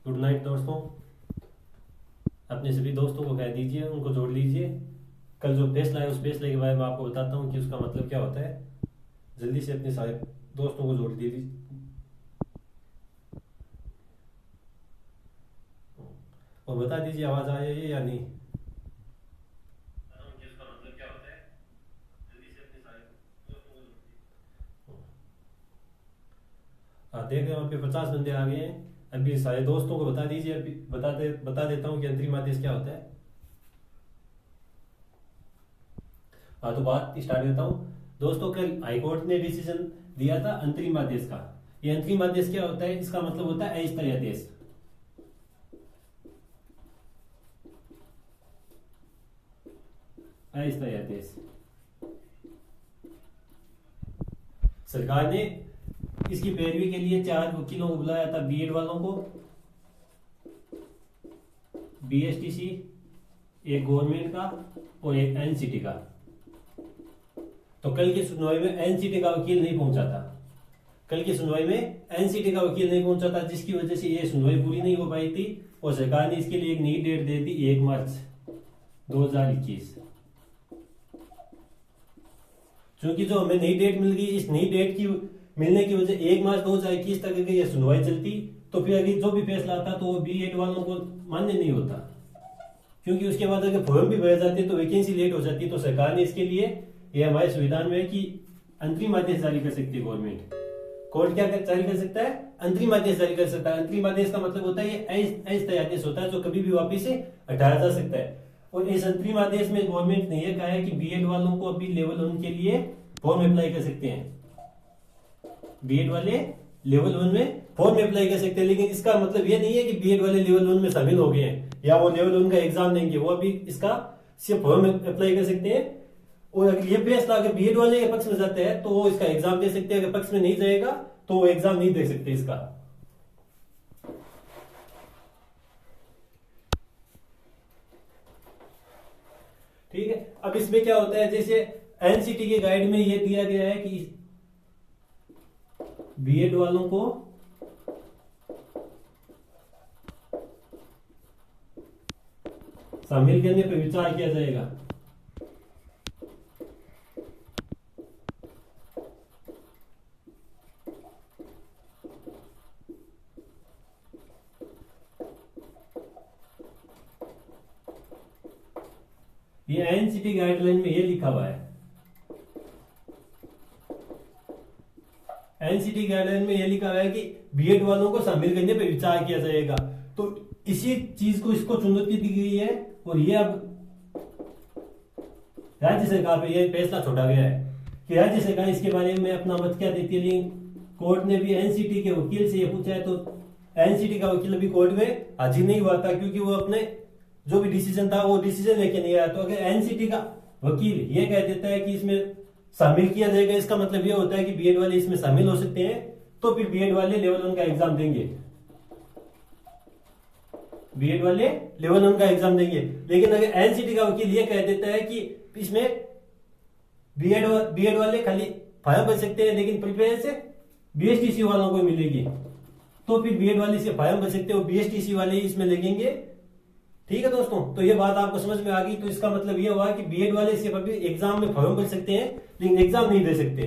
Good night दोस्तों। अपने सभी दोस्तों को कह दीजिए, उनको जोड़ लीजिए। कल जो फैसला है उस फैसले के बारे में आपको बताता हूँ कि उसका मतलब क्या होता है। जल्दी से अपने सारे दोस्तों को जोड़ दीजिए और बता दीजिए आवाज आ रही है या नहीं। उसका मतलब क्या होता है, जल्दी से अपने सारे दोस्तों को जोड़ दीजिए। हाँ, देख रहे हो आपके 50 बंदे आ गए हैं। अभी सारे दोस्तों को बता दीजिए। अभी बता देता हूँ कि अंतरिम आदेश क्या होता है। हाँ, तो बात स्टार्ट करता हूँ। दोस्तों, कल हाईकोर्ट ने डिसीजन दिया था अंतरिम आदेश का। ये अंतरिम आदेश क्या होता है, इसका मतलब होता है अस्थायी आदेश। अस्थायी आदेश सरकार ने इसकी पैरवी के लिए 4 वकीलों को बुलाया था, बीएड वालों को, बीएसटीसी, एक गवर्नमेंट का और एक एनसीटी का। तो कल की सुनवाई में एनसीटी का वकील नहीं पहुंचा था। कल की सुनवाई में एनसीटी का वकील नहीं पहुंचा था, जिसकी वजह से ये सुनवाई पूरी नहीं हो पाई थी और सरकार ने इसके लिए एक नई डेट दे दी, 1 मार्च 2021। क्योंकि जो हमें नई डेट मिल गई, इस नई डेट की मिलने की वजह 1 मार्च 2021 तक अगर ये सुनवाई चलती तो फिर अगर जो भी फैसला आता तो वो बीएड वालों को मान्य नहीं होता। क्योंकि उसके बाद अगर फॉर्म भी भर जाते तो वैकेंसी लेट हो जाती। तो सरकार ने इसके लिए, ये हमारे संविधान में है कि अंतरिम आदेश जारी कर सकती है गवर्नमेंट। कोर्ट क्या जारी कर सकता है, अंतरिम आदेश जारी कर सकता है। अंतरिम आदेश का मतलब होता है ये अस्थायी आदेश होता है जो कभी भी वापिस से हटाया जा सकता है। और इस अंतरिम आदेश में गवर्नमेंट ने यह कहा है कि बीएड वालों को अभी लेवल 1 के लिए फॉर्म अप्लाई कर सकते हैं। बीएड वाले लेवल 1 में फॉर्म अप्लाई कर सकते हैं, लेकिन इसका मतलब यह नहीं है कि बीएड वाले लेवल 1 में शामिल हो गए हैं या वो लेवल 1 का एग्जाम देंगे। वो अभी इसका सिर्फ फॉर्म अप्लाई कर सकते हैं। और अगर ये फैसला अगर बीएड वाले के पक्ष में जाते हैं तो वो इसका एग्जाम दे सकते हैं। अगर पक्ष में नहीं जाएगा तो वो एग्जाम नहीं दे सकते इसका। ठीक है। अब इसमें क्या होता है, जैसे एनसीटी के गाइड में ये दिया गया है कि बीएड वालों को शामिल करने पर विचार किया जाएगा। ये एनसीटी गाइडलाइन में ये लिखा हुआ है। एनसीटी गाइडलाइन में यह लिखा हुआ है कि बीएड वालों को शामिल करने पर विचार किया जाएगा। तो इसी चीज को इसको चुनौती दी गई है और ये अब राज्य सरकार पे यह फैसला छोड़ा गया है कि राज्य सरकार इसके बारे में अपना मत क्या देती है। लेकिन कोर्ट ने भी एनसीटी के वकील से यह पूछा है, तो एनसीटी का वकील अभी कोर्ट में हाजिर नहीं हुआ था क्योंकि वो अपने जो भी डिसीजन था वो डिसीजन लेके नहीं आया। तो अगर एनसीटी का वकील ये कह देता है कि इसमें शामिल किया जाएगा, इसका मतलब ये होता है कि बीएड वाले इसमें शामिल हो सकते हैं। तो फिर बीएड वाले लेवल 1 का एग्जाम देंगे। बीएड वाले लेवल 1 का एग्जाम देंगे। लेकिन अगर एनसीटी का वकील ये कह देता है कि इसमें बीएड वाले खाली फार्म भर सकते हैं लेकिन प्रिफरेंस बीएसटीसी वालों को मिलेगी, तो फिर बीएड वाले से फार्म भर सकते हो, बीएसटीसी वाले इसमें लगेंगे। ठीक है दोस्तों, तो ये बात आपको समझ में आ गई। तो इसका मतलब ये हुआ कि बीएड वाले सिर्फ अभी एग्जाम में फॉर्म भर सकते हैं लेकिन एग्जाम नहीं दे सकते।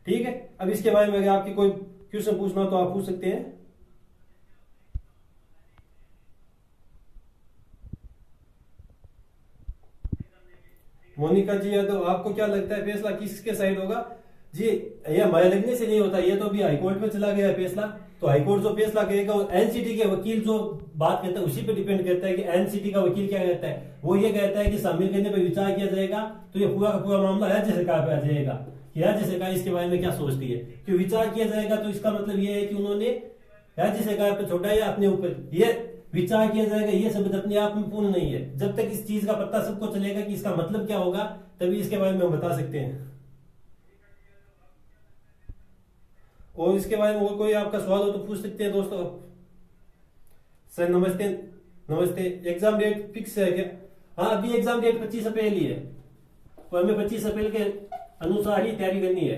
ठीक है। अब इसके बारे में अगर आपकी कोई क्वेश्चन पूछना हो तो आप पूछ सकते हैं। मोनिका जी, या तो आपको क्या लगता है फैसला किसके साइड होगा? जी, ये हमारे लगने से नहीं होता, ये तो अभी हाईकोर्ट में चला गया है फैसला। तो हाईकोर्ट जो फैसला करेगा वो एनसीटी के वकील जो बात कहता है उसी पे डिपेंड करता है कि एनसीटी का वकील क्या कहता है। वो ये कहता है कि शामिल करने पर विचार किया जाएगा, तो ये पूरा का पूरा मामला राज्य सरकार पे आ जाएगा कि राज्य सरकार इसके बारे में क्या सोचती है। कि विचार किया जाएगा तो इसका मतलब ये है कि उन्होंने राज्य सरकार पे छोड़ा या अपने ऊपर। ये विचार किया जाएगा ये शब्द अपने आप में पूर्ण नहीं है। जब तक इस चीज का पता सबको चलेगा कि इसका मतलब क्या होगा तभी इसके बारे में हम बता सकते हैं। और इसके बारे में कोई आपका सवाल हो तो पूछ सकते हैं दोस्तों। सर नमस्ते। नमस्ते। एग्जाम डेट फिक्स है क्या? हाँ, अभी एग्जाम डेट 25 अप्रैल ही है और हमें 25 अप्रैल के अनुसार ही तैयारी करनी है।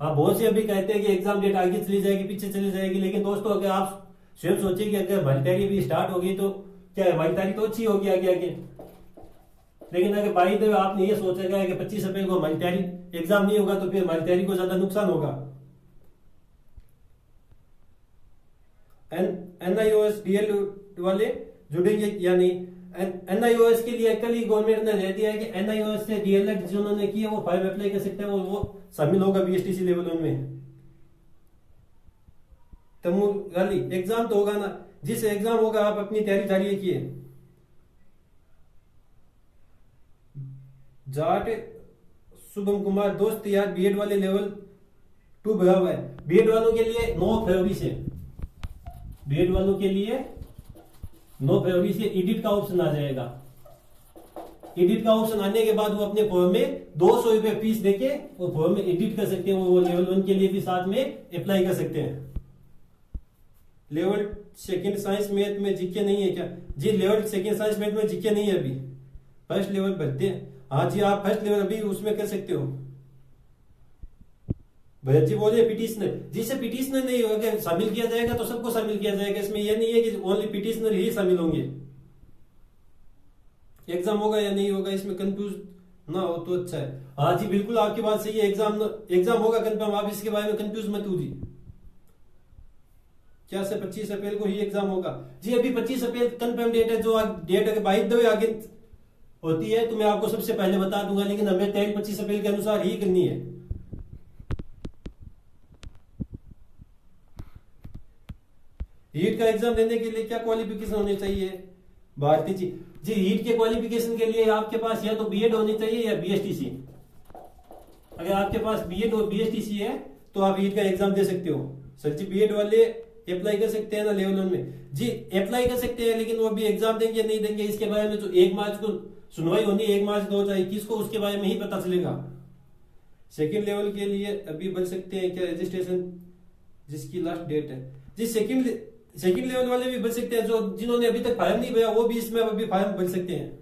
हाँ, बहुत से अभी कहते हैं कि एग्जाम डेट आगे चली जाएगी, पीछे चली जाएगी, लेकिन दोस्तों अगर आप स्वयं सोचिए कि अगर हमारी तैयारी भी स्टार्ट होगी तो क्या है, हमारी तैयारी तो अच्छी होगी आगे आगे। लेकिन अगर बाई द वे आपने ये सोचेगा कि 25 अप्रैल को हमारी तैयारी एग्जाम नहीं होगा तो फिर हमारी तैयारी को ज्यादा नुकसान होगा। NIOS DL वाले जुड़ेंगे या नहीं? NIOS के लिए कल ही गवर्नमेंट ने दे दिया है कि NIOS से DLED जिन्होंने किया वो 5 अप्लाई कर सकते हैं, वो शामिल होगा BSTC लेवल 1 में। गाली एग्जाम तो होगा ना, जिस एग्जाम होगा आप अपनी तैयारी जारी रखिए। जाट शुभम कुमार दोस्त यार बीएड वाले लेवल 2 भरा हुआ है। बीएड वालों के लिए 9 फरवरी से, बीएड वालों के लिए 9 फरवरी से एडिट का ऑप्शन आ जाएगा। एडिट का ऑप्शन आने के बाद वो अपने फॉर्म में 200 रुपए फीस देके वो फॉर्म में एडिट कर सकते हैं, वो लेवल 1 के लिए भी साथ में अप्लाई कर सकते हैं। लेवल 2 साइंस मैथ में जीके नहीं है क्या? जी लेवल 2 साइंस मैथ में जीके नहीं है, अभी फर्स्ट लेवल भरते हैं। हाँ जी आप फर्स्ट लेवल अभी उसमें कर सकते हो। भैया जी बोले पिटिशनर, जिसे पिटिशनर नहीं होगा शामिल किया जाएगा तो सबको शामिल किया जाएगा, इसमें यह नहीं है कि ओनली पिटिशनर ही शामिल होंगे। एग्जाम होगा या नहीं होगा इसमें कंफ्यूज ना हो तो अच्छा है। हाँ जी बिल्कुल आपकी बात सही है, एग्जाम होगा कंफर्म, आप इसके बारे में कंफ्यूज मत होगी। क्या से 25 अप्रैल को ही एग्जाम होगा? जी अभी 25 अप्रैल कंफर्म डेट है, जो डेट अगर बाई द वे आगे होती है तो मैं आपको सबसे पहले बता दूंगा, लेकिन हमें तैयारी 25 अप्रैल के अनुसार ही करनी है। हीट का एग्जाम देने के लिए क्या क्वालिफिकेशन होनी चाहिए भारती जी? जी हीट के क्वालिफिकेशन के लिए आपके पास या तो बीएड होनी चाहिए या बीएसटीसी। अगर आपके पास बीएड और बीएसटीसी है तो आप हीट का एग्जाम दे सकते हो। सर जी बीएड वाले अप्लाई कर सकते हैं ना लेवल 1 में? जी अप्लाई कर सकते हैं, लेकिन वो अभी एग्जाम देंगे नहीं देंगे इसके बारे में जो 1 मार्च को सुनवाई होनी है, 1 मार्च 2021 को, उसके बारे में ही पता चलेगा। सेकंड लेवल के लिए अभी बन सकते हैं क्या रजिस्ट्रेशन जिसकी लास्ट डेट है? जी सेकंड लेवल वाले भी बन सकते हैं, जो जिन्होंने अभी तक फॉर्म नहीं भरा वो भी इसमें अभी फॉर्म भर सकते हैं।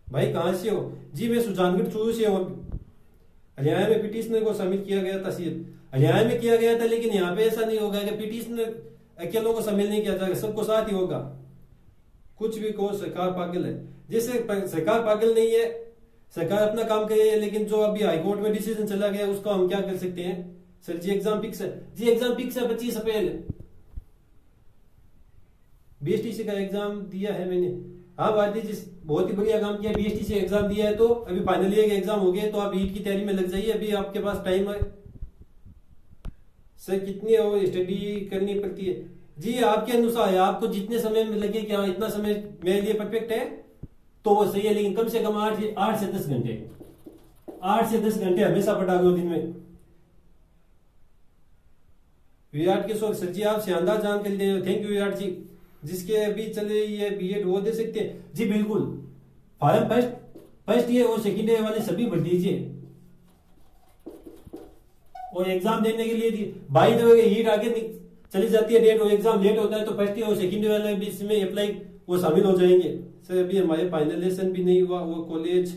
भाई कहां से हो? जी मैं सुजानगढ़ चूरू से हूँ। हरियाणा में पिटिशनर को शामिल किया गया था, हरियाणा में किया गया था, लेकिन यहाँ पे ऐसा नहीं होगा कि पिटिशनर अकेलों को शामिल नहीं किया जाएगा, सबको साथ ही होगा। कुछ भी कहो सरकार पागल है, जैसे सरकार पागल नहीं है, सरकार अपना काम करे, लेकिन जो अभी हाईकोर्ट में डिसीजन चला गया उसको हम क्या कर सकते हैं? सर जी एग्जाम फिक्स है? जी एग्जाम फिक्स है 25 अप्रैल। बीएसटीसी का एग्जाम दिया है मैंने। हाँ भारती जी बहुत ही बढ़िया काम किया, बीएसटीसी एग्जाम दिया है तो अभी फाइनल ईयर के एग्जाम हो गए तो आप ईट की तैयारी में लग जाइए, अभी आपके पास टाइम है। सर कितनी और स्टडी करनी पड़ती है? जी आपके अनुसार है, आपको जितने समय में लगे कि हाँ इतना समय मेरे लिए परफेक्ट है तो वो सही है, लेकिन कम से कम 8 से 10 घंटे, 8 से 10 घंटे हमेशा पढ़ा करो दिन में। विराट किशोर सर जी आप शानदार जानकारी दे रहे हो, थैंक यू विराट जी। जिसके अभी चले ये बीएड वो दे सकते हैं? जी बिल्कुल, फॉर्म फर्स्ट ईयर और सेकेंड ईयर वाले सभी भर दीजिए और एग्जाम देने के लिए बाई द वे हीट आगे चली जाती है डेट और एग्जाम लेट होता है तो फर्स्ट ईयर और सेकेंड ईयर वाले भी इसमें अप्लाई वो शामिल हो जाएंगे। सर अभी हमारे फाइनलाइजेशन भी नहीं हुआ, वो कॉलेज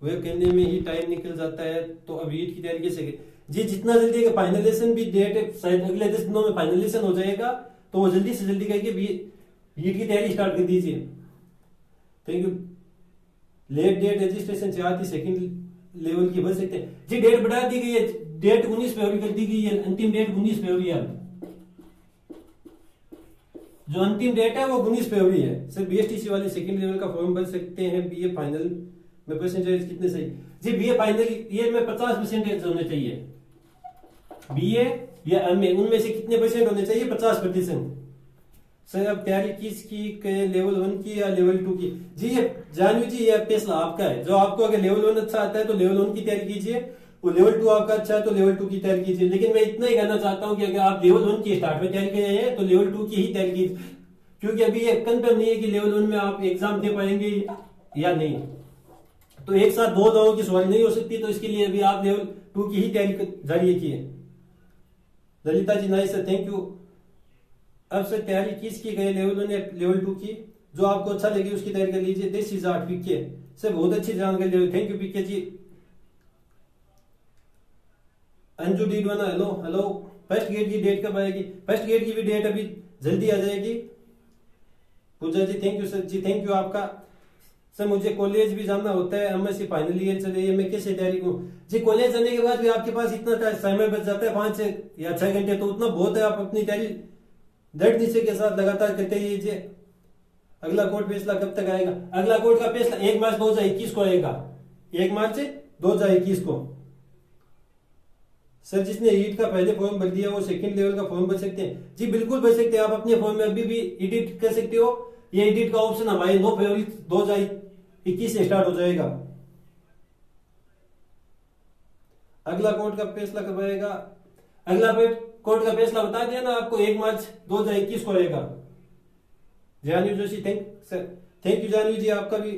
वो करने में ही टाइम निकल जाता है, तो अब हीट की तैयारी कैसे? जी जितना जल्दी है फाइनलाइजेशन भी डेट शायद अगले 10 दिनों में फाइनलाइजेशन हो जाएगा, तो वो जल्दी से जल्दी करके हीट की तैयारी स्टार्ट कर दीजिए। Thank you. Late date registration से आती सेकंड लेवल की बन सकते हैं? जी डेट बढ़ा दी गई है, डेट 19 फरवरी कर दी गई है, अंतिम डेट 19 फरवरी है। जो अंतिम डेट है वो 19 फरवरी है। सर बीएसटीसी वाले सेकंड लेवल का फॉर्म भर सकते हैं बीए फाइनल में परसेंटेज कितने सही? जी बीए फाइनल ये में 50% होने चाहिए, बीए या एमए उनमें से कितने परसेंट होने चाहिए? 50%। सर अब तैयारी किसकी लेवल 1 की या लेवल 2 की? जी ये जानवी जी ये फैसला आपका है, जो आपको अगर लेवल 1 अच्छा आता है तो लेवल 1 की तैयारी कीजिए, वो लेवल 2 आपका अच्छा है तो लेवल 2 की तैयारी कीजिए। लेकिन मैं इतना ही कहना चाहता हूं कि अगर आप लेवल 1 की स्टार्ट में तैयारी कर रहे हैं तो लेवल 2 की ही तैयारी कीजिए, क्योंकि अभी ये कंफर्म नहीं है कि लेवल 1 में आप एग्जाम दे पाएंगे या नहीं, तो एक साथ दो दवाओं की सवारी नहीं हो सकती, तो इसके लिए अभी आप लेवल 2 की ही तैयारी जारी रखिए। Lalita ji nice sir thank you. अब सर तैयारी किसकी गई लेवल 1 या लेवल 2 की? जो आपको अच्छा लगे उसकी तैयारी कर लीजिए। This is art PK sir बहुत अच्छी जानकारी दे, thank you PK ji. Anju Didwana hello hello first gate की डेट कब आएगी? फर्स्ट गेट की भी डेट अभी जल्दी आ जाएगी। Puja ji thank you sir ji, thank you आपका। सर मुझे कॉलेज भी जाना होता है, एमएससी फाइनल ईयर चल रही है, मैं कैसे तैयारी करूं? जी कॉलेज जाने के बाद भी आपके पास इतना समय बच जाता है 5 या 6 घंटे, तो उतना बहुत है। आप अपनी तैयारी दृढ़ निश्चय के साथ लगातार करते रहिए। अगला कोर्ट फैसला कब तक आएगा? अगला कोर्ट का फैसला 1 मार्च 2021 को आएगा। 1 मार्च 2021 को। सर जिसने ईट का पहले फॉर्म भर दिया वो सेकंड लेवल का फॉर्म भर सकते हैं? जी बिल्कुल भर सकते हैं। आप अपने फॉर्म में अभी भी एडिट कर सकते हो। ये एडिट का ऑप्शन हमारे 9 फरवरी 2021 से स्टार्ट हो जाएगा। अगला कोर्ट का फैसला कब आएगा? अगला कोर्ट का फैसला बता दिया ना आपको, 1 मार्च 2021 को आएगा। जानवी जोशी थैंक यू जानवी जी, आपका भी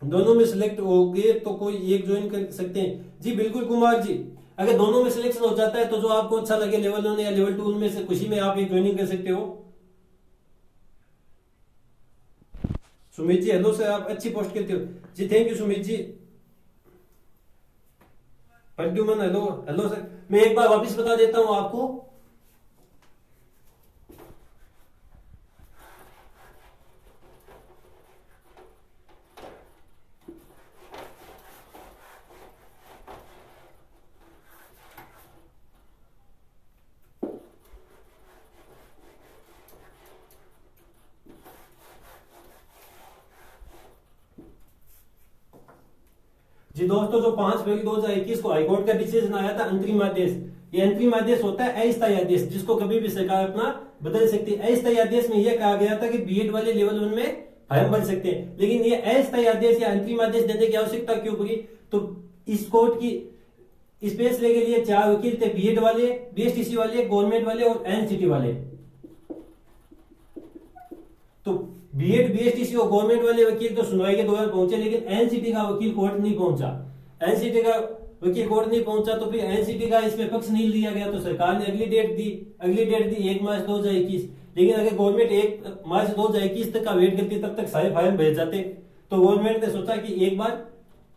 दोनों में सिलेक्ट हो गए तो कोई एक ज्वाइन कर सकते हैं? जी बिल्कुल कुमार जी, अगर दोनों में सिलेक्शन हो जाता है तो जो आपको अच्छा लगे लेवल 1 या लेवल 2 में से खुशी में आप एक ज्वाइनिंग कर सकते हो। सुमित जी हेलो सर, आप अच्छी पोस्ट करते हो जी, thank you Sumit ji. Pradyuman hello hello sir, मैं एक बार वापस बता देता हूं आपको। जी दोस्तों, जो 5 फरवरी 2021 को हाईकोर्ट का डिसीजन आया था अंतरिम आदेश, ये अंतरिम आदेश होता है अस्थायी आदेश, जिसको कभी भी सरकार अपना बदल सकती है। अस्थायी आदेश में यह कहा गया था कि बीएड वाले लेवल 1 में फॉर्म भर सकते हैं, लेकिन ये अस्थायी आदेश या अंतरिम आदेश देने की आवश्यकता क्यों पड़ी? तो इस कोर्ट की इस फैसले के लिए 4 वकील थे, बीएड वाले, बीएसटीसी वाले, गवर्नमेंट वाले और एनसीटी वाले। तो बीएड, बीएसटीसी और गवर्नमेंट वाले वकील तो सुनवाई के दौरान पहुंचे, लेकिन एनसीटी का वकील कोर्ट नहीं पहुंचा। एनसीटी का वकील कोर्ट नहीं पहुंचा तो फिर एनसीटी का इसमें पक्ष नहीं लिया गया, तो सरकार ने अगली डेट दी 1 मार्च 2021। लेकिन अगर गवर्नमेंट 1 मार्च 2021 तक का वेट करती तब तक सारे फाइल भेज जाते, तो गवर्नमेंट ने सोचा कि एक बार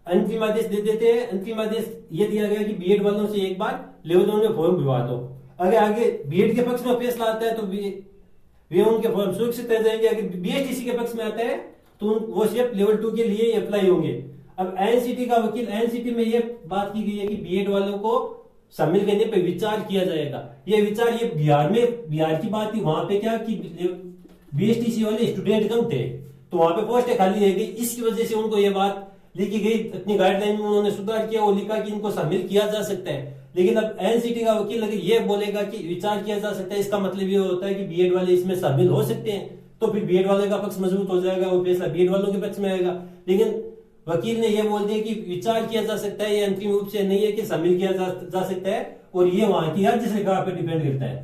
अंतिम आदेश दे देते हैं। अंतिम आदेश ये दिया गया कि बीएड वालों से एक बार लेवल 1 में फॉर्म भिजवा दो। अगर आगे बीएड के पक्ष में फैसला आता है तो वे उनके फॉर्म सुरक्षित रह जाएंगे। अगर बीएसटीसी के पक्ष में आता है तो वो सिर्फ लेवल 2 के लिए अप्लाई होंगे। अब एनसीटी का वकील, एनसीटी में ये बात की गई है कि बीएड वालों को शामिल करने पर विचार किया जाएगा। ये विचार, ये बिहार की बात थी। वहां पे क्या कि बीएसटीसी वाले स्टूडेंट कम थे तो वहां पे पोस्टें खाली रह गई, इसकी वजह से उनको ये बात लिखी गई। अपनी गाइडलाइन में उन्होंने सुधार किया और लिखा कि इनको शामिल किया जा सकता है। लेकिन अब एनसीटी का वकील अगर ये बोलेगा कि विचार किया जा सकता है, इसका मतलब ये होता है कि बीएड वाले इसमें शामिल हो सकते हैं, तो फिर बीएड वाले का पक्ष मजबूत हो जाएगा और फैसला बीएड वालों के पक्ष में आएगा। लेकिन वकील ने यह बोल दिया कि विचार किया जा सकता है, ये अंतिम रूप से नहीं है कि शामिल किया जा सकता है, और ये वहां की राज्य सरकार पर डिपेंड करता है।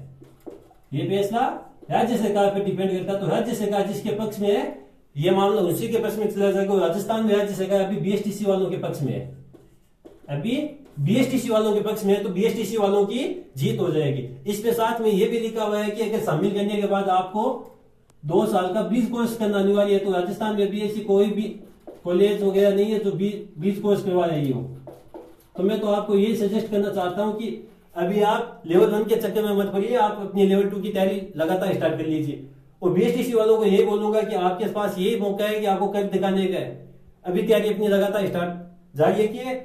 ये फैसला राज्य सरकार पर डिपेंड करता है, तो राज्य सरकार जिसके पक्ष में है ये मामला उसी के पक्ष में चला जाएगा। राजस्थान में राज्य सरकार अभी बीएसटीसी वालों के पक्ष में है, अभी बीएसटीसी वालों के पक्ष में है, तो बीएसटीसी वालों की जीत हो जाएगी। इसके साथ में यह भी लिखा हुआ है कि अगर शामिल करने के बाद आपको 2 साल का बीज कोर्स करना अनिवार्य है, तो राजस्थान में भी ऐसी कोई भी कॉलेज वगैरह नहीं है जो बीज कोर्स करवा रही हो। तो मैं तो आपको यही सजेस्ट करना चाहता हूं कि अभी आप लेवल 1 के चक्कर में मत पड़िए, आप अपनी लेवल 2 की तैयारी लगातार स्टार्ट कर लीजिए। और बीएसटीसी वालों को यही बोलूंगा कि आपके पास यही मौका है कि आपको कर दिखाने का है। अभी तैयारी अपनी लगातार स्टार्ट जारी रखिए।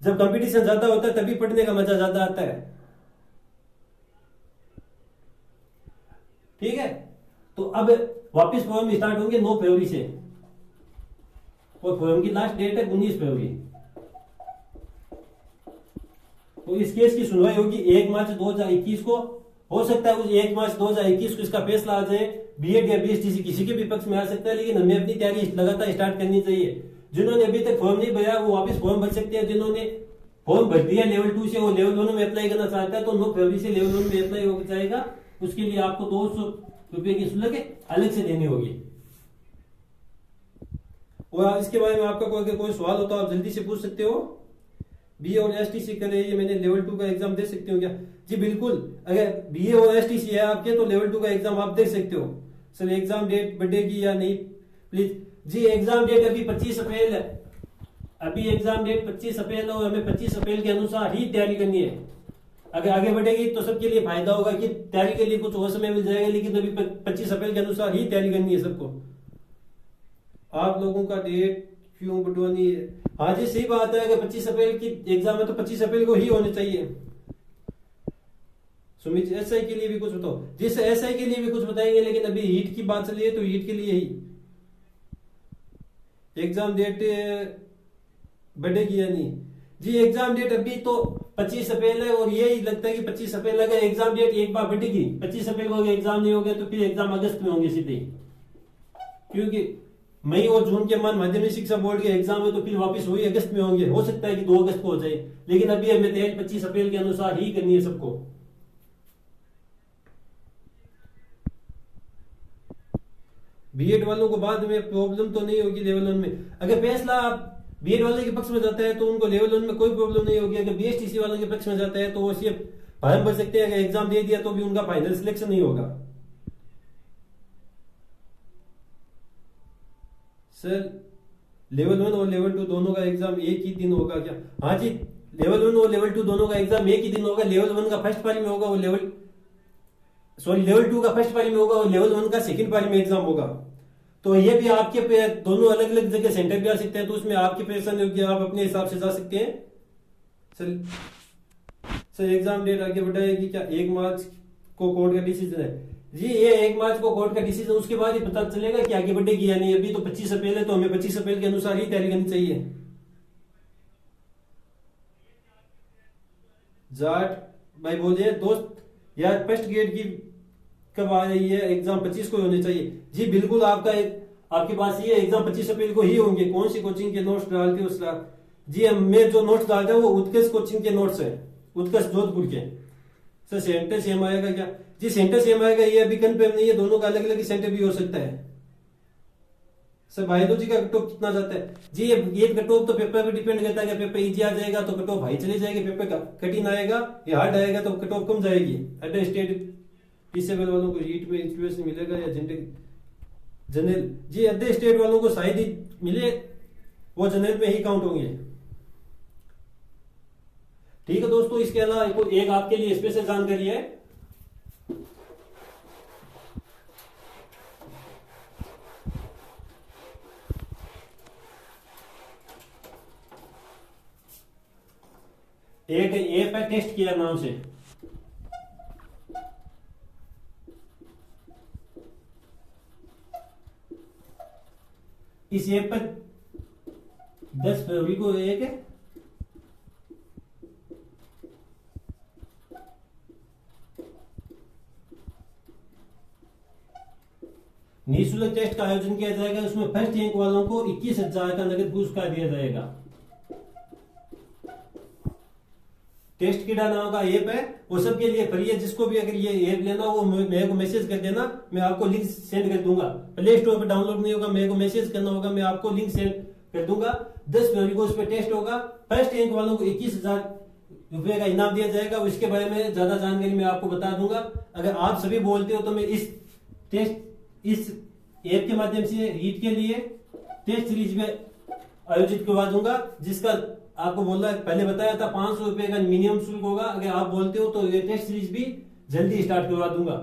जब कंपटीशन ज्यादा होता है तभी पढ़ने का मजा ज्यादा आता है, ठीक है। तो अब वापस फॉर्म स्टार्ट होंगे 9 फरवरी से, और फॉर्म की लास्ट डेट है 19 फरवरी। तो इस केस की सुनवाई होगी 1 मार्च 2021 को। हो सकता है उस 1 मार्च 2021 को इसका फैसला आ जाए, बीएड या बीएसटीसी किसी के भी पक्ष में आ सकता है, लेकिन हमें अपनी तैयारी लगातार स्टार्ट करनी चाहिए। जिन्होंने अभी तक फॉर्म नहीं भरा वो वापस फॉर्म भर सकते हैं। जिन्होंने फॉर्म भर दिया लेवल 2 से, वो लेवल 1 में अप्लाई करना चाहता है तो 9 फरवरी से लेवल 1 में अप्लाई हो जाएगा। उसके लिए आपको 200 रुपए की शुल्क अलग से देनी होगी। और इसके बारे में आपका कोई सवाल हो तो आप जल्दी से पूछ सकते हो। बीए और एसटीसी कर रहे हैं, मैंने लेवल 2 का एग्जाम दे सकते हो क्या? जी बिल्कुल, अगर बीए और एसटीसी है आपके तो लेवल 2 का एग्जाम आप दे सकते हो। सर एग्जाम डेट बढ़ेगी या नहीं प्लीज? जी एग्जाम डेट अभी 25 अप्रैल है, अभी एग्जाम डेट 25 अप्रैल है और हमें 25 अप्रैल के अनुसार ही तैयारी करनी है। अगर आगे बढ़ेगी तो सबके लिए फायदा होगा कि तैयारी के लिए कुछ और समय मिल जाएगा, लेकिन अभी 25 अप्रैल के अनुसार ही तैयारी करनी है सबको। आप लोगों का डेट क्यों बढ़वानी है? हाँ जी सही बात है, अगर 25 अप्रैल की एग्जाम है तो 25 अप्रैल को ही होने चाहिए। सुमित एसआई के लिए भी कुछ बताओ। जिस एसआई के लिए भी कुछ बताएंगे, लेकिन अभी हीट की बात चली है तो हीट के लिए ही एग्जाम डेट बढ़ेगी या नहीं? जी एग्जाम डेट अभी तो 25 अप्रैल है, और यही लगता है कि 25 अप्रैल अगर एग्जाम डेट एक बार बढ़ेगी, 25 अप्रैल को अगर एग्जाम नहीं हो गया तो फिर एग्जाम अगस्त में होंगे सीधे, क्योंकि मई और जून के मान माध्यमिक शिक्षा बोर्ड के एग्जाम है तो फिर वापस वही अगस्त में होंगे। हो सकता है कि 2 अगस्त को हो जाए, लेकिन अभी हमें तैयारी 25 अप्रैल के अनुसार ही करनी है सबको। बीएड वालों को बाद में प्रॉब्लम तो नहीं होगी लेवल 1 में। अगर फैसला बीएड वाले के पक्ष में जाता है तो उनको लेवल 1 में कोई प्रॉब्लम नहीं होगी। अगर बीएसटीसी वालों के पक्ष में जाता है तो वो सिर्फ फॉर्म भर सकते हैं, अगर एग्जाम दे दिया तो भी उनका फाइनल सिलेक्शन नहीं होगा। सर लेवल 1 और लेवल 2 दोनों का एग्जाम एक ही दिन होगा क्या? हाँ जी, लेवल 1 और लेवल 2 दोनों का एग्जाम एक ही दिन होगा। लेवल 1 का फर्स्ट पारी में होगा, और लेवल 2 का फर्स्ट पारी में होगा, और लेवल 1 का सेकंड पारी में एग्जाम होगा। तो ये भी आपके पे दोनों अलग अलग जगह सेंटर पे आ सकते हैं, तो उसमें आपकी परेशानी होगी, आप अपने हिसाब से जा सकते हैं। सर एग्जाम डेट आगे बढ़ाएगी क्या? 1 मार्च को कोर्ट का डिसीजन है। जी ये 1 मार्च को कोर्ट का डिसीजन, उसके बाद ही पता चलेगा कि आगे बढ़ेगी या नहीं। अभी तो 25 अप्रैल है, तो हमें 25 अप्रैल के अनुसार ही तैयारी करनी चाहिए। जाट भाई बोलिए दोस्त, यार फर्स्ट ग्रेड की कब आ रही है? एग्जाम 25 को होने चाहिए। जी बिल्कुल, आपके पास ये एग्जाम 25 अप्रैल को ही होंगे। कौन सी कोचिंग के नोट्स डालते हो सर? जी मैं जो नोट्स डालता हूँ वो उत्कर्ष कोचिंग के नोट्स है, उत्कर्ष जोधपुर के। सर सेंटर सेम आएगा क्या? जी सेंटर सेम आएगा, ये अभी कंफर्म नहीं है, दोनों का अलग अलग सेंटर भी हो सकता है। सर बायोलॉजी का कट ऑफ कितना जाता है? जी ये कट ऑफ तो पेपर पे डिपेंड करता है कि पेपर इजी आ जाएगा तो कट ऑफ हाई चली जाएगी, पेपर का कठिन आएगा या हार्ड आएगा तो कट ऑफ कम जाएगी। अदर स्टेट डिसेबल वालों को हीट में इंस्टीट्यूशन मिलेगा या जनरल? जी अदर स्टेट वालों को शायद ही मिले, वो जनरल में ही काउंट होंगे। ठीक है दोस्तों, इसके अलावा एक आपके लिए स्पेशल जानकारी है। एक ऐप है टेस्ट किया नाम से, इस ऐप पर 10 फरवरी को एक निःशुल्क टेस्ट का आयोजन किया जाएगा। उसमें फर्स्ट रैंक वालों को 21,000 का नगद पुरस्कार दिया जाएगा। टेस्ट किडा नाम का ऐप है, वो सबके लिए फ्री है। जिसको भी अगर ये ऐप लेना हो वो मेरे को मैसेज कर देना, मैं आपको लिंक सेंड कर दूंगा। प्ले स्टोर पर डाउनलोड नहीं होगा, मेरे को मैसेज करना होगा, मैं आपको लिंक सेंड कर दूंगा। 10 फरवरी को उस पर टेस्ट होगा। फर्स्ट रैंक वालों को 21,000 रुपए का इनाम दिया जाएगा। उसके बारे में ज्यादा जानकारी मैं आपको बता दूंगा। अगर आप सभी बोलते हो तो मैं इस ऐप के माध्यम से रीट के लिए टेस्ट सीरीज में आयोजित करवा दूंगा, जिसका आपको बोला पहले बताया था 500 रुपए का मिनिमम शुल्क होगा। अगर आप बोलते हो तो ये टेस्ट सीरीज भी जल्दी स्टार्ट करवा दूंगा।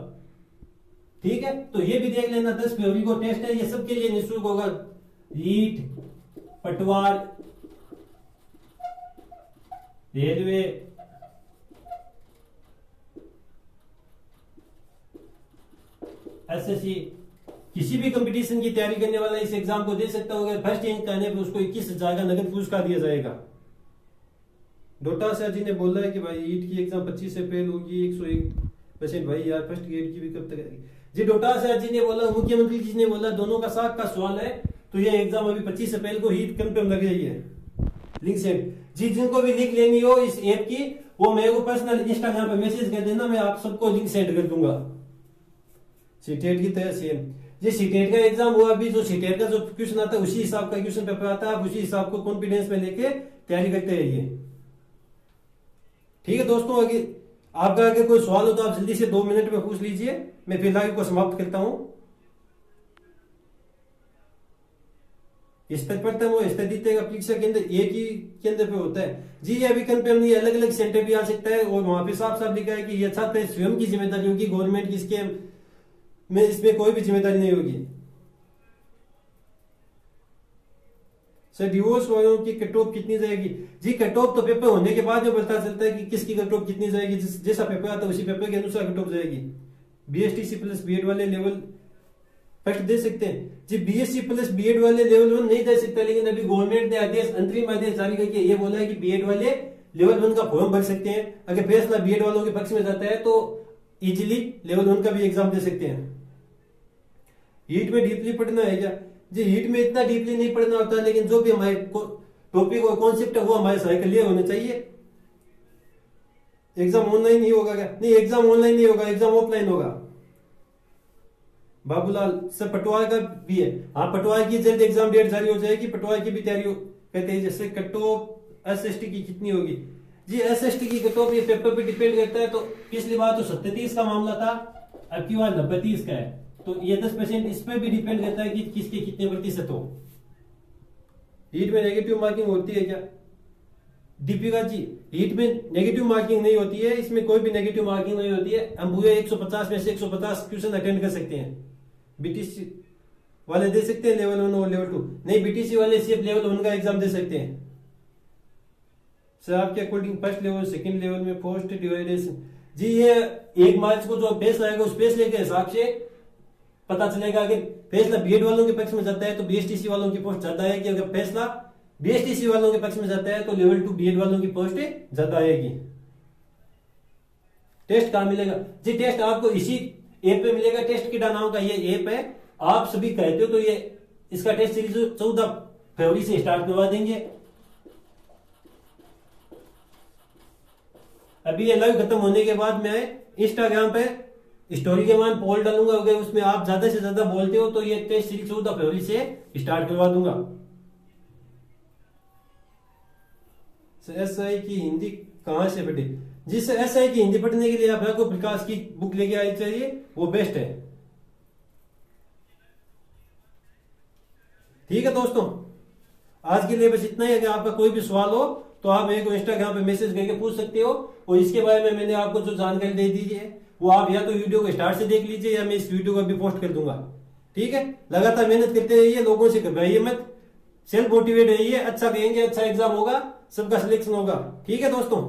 ठीक है, तो ये भी देख लेना। 10 फरवरी को टेस्ट है, ये सबके लिए निःशुल्क होगा। रीट, पटवार, रेलवे, एसएससी, किसी भी कंपटीशन की तैयारी करने वाला इस एग्जाम को दे सकता होगा। फर्स्ट रैंक करने पर उसको 21,000 का नगद पुरस्कार दिया जाएगा। डोटासा जी ने बोला है कि भाई ईट की एग्जाम 25 अप्रैल होगी 101%। भाई यार फर्स्ट ग्रेड की भी कब तक आएगी? जी डोटासा जी ने बोला, मुख्यमंत्री जी ने बोला, दोनों का साथ का सवाल है। तो ये एग्जाम अभी 25 अप्रैल को ही कंफर्म लग रही है। लिंक सेंड जी, जिनको भी लिंक लेनी हो इस ऐप की वो मेरे को पर्सनल इंस्टाग्राम पे मैसेज कर देना, मैं आप सबको लिंक सेंड कर दूंगा। सीटेट की तरह सेम जी, सीटेट का एग्जाम हुआ अभी, जो सीटेट का जो क्वेश्चन आता है उसी हिसाब का क्वेश्चन पेपर आता है। आप उसी हिसाब को कॉन्फिडेंस में लेके तैयारी करते रहिए। ठीक है दोस्तों, आपका अगर कोई सवाल हो तो आप जल्दी से 2 मिनट में पूछ लीजिए। मैं फिलहाल को समाप्त करता हूं। स्तर प्रथम और स्तर द्वितीय का परीक्षा केंद्र एक ही केंद्र पे होता है जी। ये विकल्प नहीं, अलग अलग सेंटर भी आ सकता है और वहां पे साफ साफ लिखा है कि यह छात्र स्वयं की जिम्मेदारी होगी, गवर्नमेंट की इसमें कोई भी जिम्मेदारी नहीं होगी। सर डिवोर्स वालों की कट ऑफ कितनी जाएगी जी? कट ऑफ तो पेपर होने के बाद जो पता चलता है कि किसकी कट ऑफ कितनी जाएगी, जैसा पेपर आता है उसी पेपर के अनुसार कट ऑफ जाएगी। बीएसटीसी प्लस बीएड वाले लेवल फर्स्ट दे सकते हैं जी। बीएससी प्लस बीएड वाले लेवल 1 नहीं दे सकते, लेकिन अभी गवर्नमेंट ने आदेश, अंतरिम आदेश जारी करके ये बोला है कि बीएड वाले लेवल 1 का फॉर्म भर सकते हैं। अगर फैसला बीएड वालों के पक्ष में जाता है तो इजिली लेवल 1 का भी एग्जाम दे सकते हैं। हीट में डीपली पढ़ना है क्या जी? हीट में इतना डीपली नहीं पढ़ना होता, लेकिन जो भी हमारे टॉपिक और कॉन्सेप्ट है वो हमारे सहायक क्लियर होने चाहिए। एग्जाम ऑनलाइन ही होगा क्या? नहीं, एग्जाम ऑनलाइन नहीं होगा, एग्जाम ऑफलाइन होगा। बाबूलाल सर पटवार का भी है। हाँ, पटवार की जल्द एग्जाम डेट जारी हो जाएगी, पटवार की भी तैयारी कहते हैं। जैसे कट ऑफ एसएसटी की कितनी होगी जी? एसएसटी की कट ऑफ ये पेपर पे डिपेंड करता है। तो पिछली बार तो 37 का मामला था, अब की बार 90-30 का है, तो ये 10% इस पे भी डिपेंड करता है कि किसके कितने प्रतिशत हो। हीट में नेगेटिव मार्किंग होती है क्या दीपिका जी? हीट में नेगेटिव मार्किंग नहीं होती है, इसमें कोई भी नेगेटिव मार्किंग नहीं होती है। हम पूरे 150 में से 150 क्वेश्चन अटेंड कर सकते हैं। बीटीसी वाले दे सकते हैं लेवल 1 और लेवल 2? नहीं, बीटीसी वाले सिर्फ लेवल 1 का एग्जाम दे सकते हैं। सर आपके according first level second level में पोस्ट डिवाइडेशन जी, ये 1 मार्च को जो फैसला आएगा उस फैसले के हिसाब से पता चलेगा। अगर फैसला बीएड वालों के पक्ष में जाता है तो बीएसटीसी वालों की पोस्ट ज्यादा आएगी, अगर फैसला बीएसटीसी वालों के पक्ष में जाता है तो लेवल 2 बीएड वालों की पोस्ट ज्यादा आएगी। टेस्ट कहां मिलेगा जी? टेस्ट आपको इसी ऐप पे मिलेगा। टेस्ट किडा नाम का ये ऐप है, आप सभी कहते हो तो ये इसका टेस्ट सीरीज 14 फरवरी से स्टार्ट करवा देंगे। अभी ये लाइव खत्म होने के बाद मैं इंस्टाग्राम पे स्टोरी के मान पोल डालूंगा, अगर उसमें आप ज्यादा से ज्यादा बोलते हो तो ये टेस्ट सीरीज 14 फरवरी से स्टार्ट करवा दूंगा। एसआई की हिंदी कहां से पढ़े जी? सर एसआई की हिंदी पढ़ने के लिए आपको प्रकाश की बुक लेके आई चाहिए, वो बेस्ट है। ठीक है दोस्तों, आज के लिए बस इतना ही। अगर आपका कोई भी सवाल हो तो आप मेरे को इंस्टाग्राम पे मैसेज करके पूछ सकते हो, और इसके बारे में मैंने आपको जो जानकारी दे दी है वो आप या तो वीडियो को स्टार्ट से देख लीजिए या मैं इस वीडियो को भी पोस्ट कर दूंगा। ठीक है, लगातार मेहनत करते रहिए, लोगों से घबराइए मत, सेल्फ मोटिवेट रहिए। अच्छा कहेंगे, अच्छा एग्जाम होगा, सबका सिलेक्शन होगा। ठीक है दोस्तों।